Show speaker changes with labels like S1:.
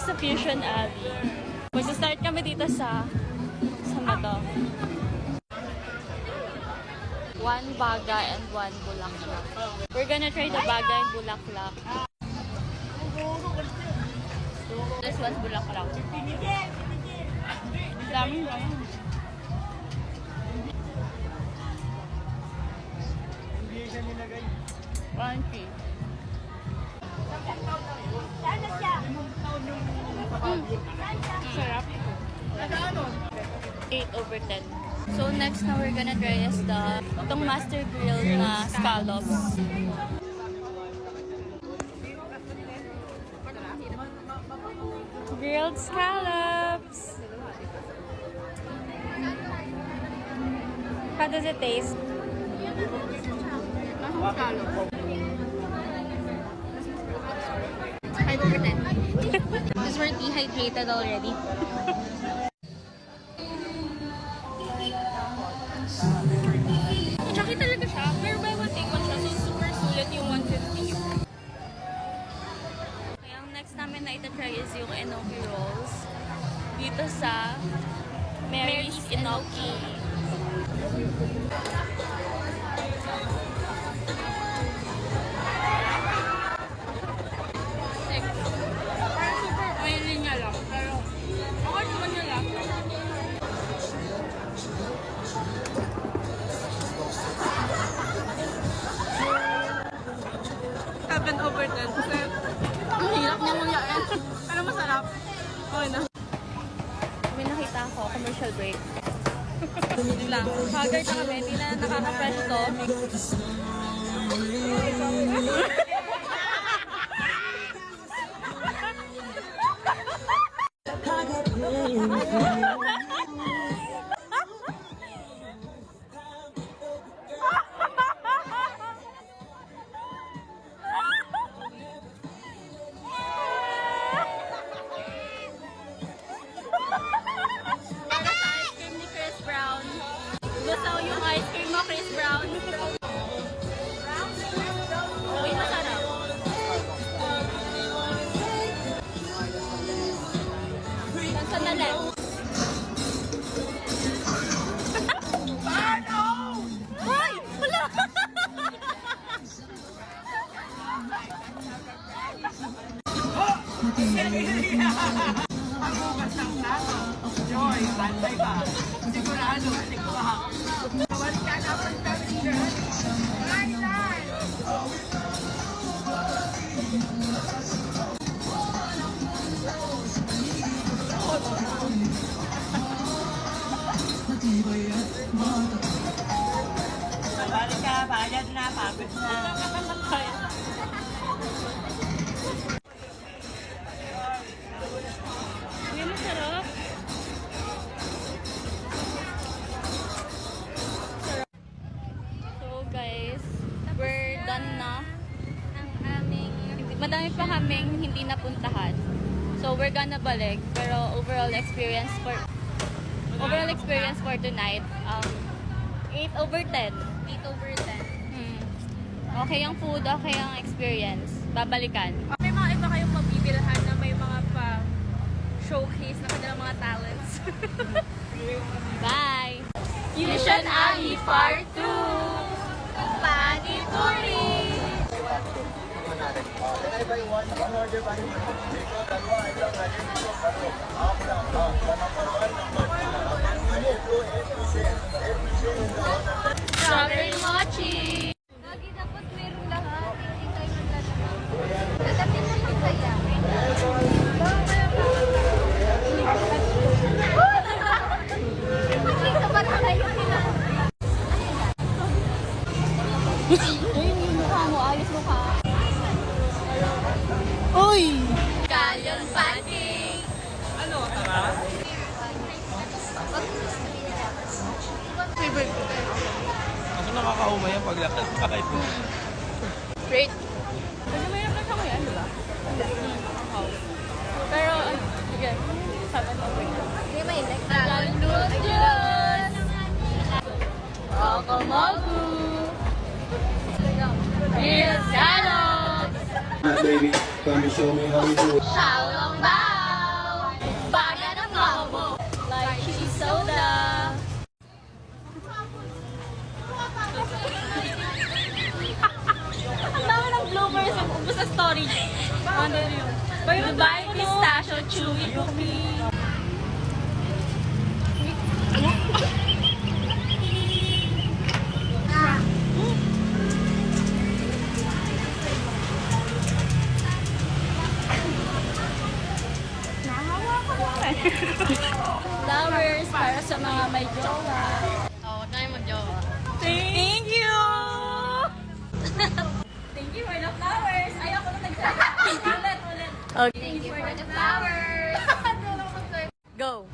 S1: is the Fusion Alley. Mag-start kami dito sa ba to? One baga and one bulaklak. We're gonna try the baga and bulaklak. This one's bulaklak. Dami. Crunchy. Sarap. 8/10. So next na we're gonna try is itong Master Grill na scallops. Grilled scallops. How does it taste?
S2: Scallops. 5/10. Because we're dehydrated already.
S1: Chunky talaga siya, pero buy one take one siya, so super sulit yung 150. Kaya ang next namin na ita-try is yung enoki rolls dito sa Mary's Enoki. Parang super oily niya lang, pero okay naman niya lang. 7/10. Kasi ang hirap niya mangyain. Pero masarap. Okay na. May nakita ako, commercial break. Hindi lang. Haggard na kami, hindi na nakaka-fresh to. Gusto yung ice cream mo, Chris Brown. Uy, masarap. Sandali. Ay! Wala!
S3: Pagbukas ng plato. Joy, bantay ba? Sigurado, tikwa. Tawad ka na for passenger. Right. Balik ka, bayad na, pagod na.
S1: Uy, masarap. So guys, we're done na. Madami pa kaming hindi napuntahan. So we're gonna balik. Pero overall experience for tonight, 8/10.
S2: 8/10.
S1: Okay ang food, okay ang experience. Babalikan.
S2: May mga iba kayong mabibilhan na may mga pa-showcase na kanilang mga talents.
S1: Bye! Fusion Alley Part 2! Panipuri! Strawberry mochi!
S2: Lagi dapat meron lahat. Hindi kayo naglalaro. Dadating na magkaya. Hindi ka ba na kayo nila?
S1: Uy, yung mukha mo. Ayos mukha. Uy! Kalyon pating!
S3: Ano, tara?
S2: Favorite ko.
S3: Ako nakakaumay ang paglakad kahit mo.
S1: Great! Kasi mayroon na siya ngayon, di ba? Pero, sige. Sabi mo,
S2: Hindi mainit.
S1: Lulus! Okomoku! Real Scallops!
S4: Baby, come and show me how you do it.
S1: Xiaolong Bao! sa story. Ano yun? Dubai Pistachio Chewy Cookie.
S2: Flowers para sa mga may jowa.
S1: Oo, tayo mo, jowa.
S2: Thank you! Thank you for the flowers. Ayoko na nagsabi. Ulit.
S1: Okay.
S2: Thank you for the flowers.
S1: Go.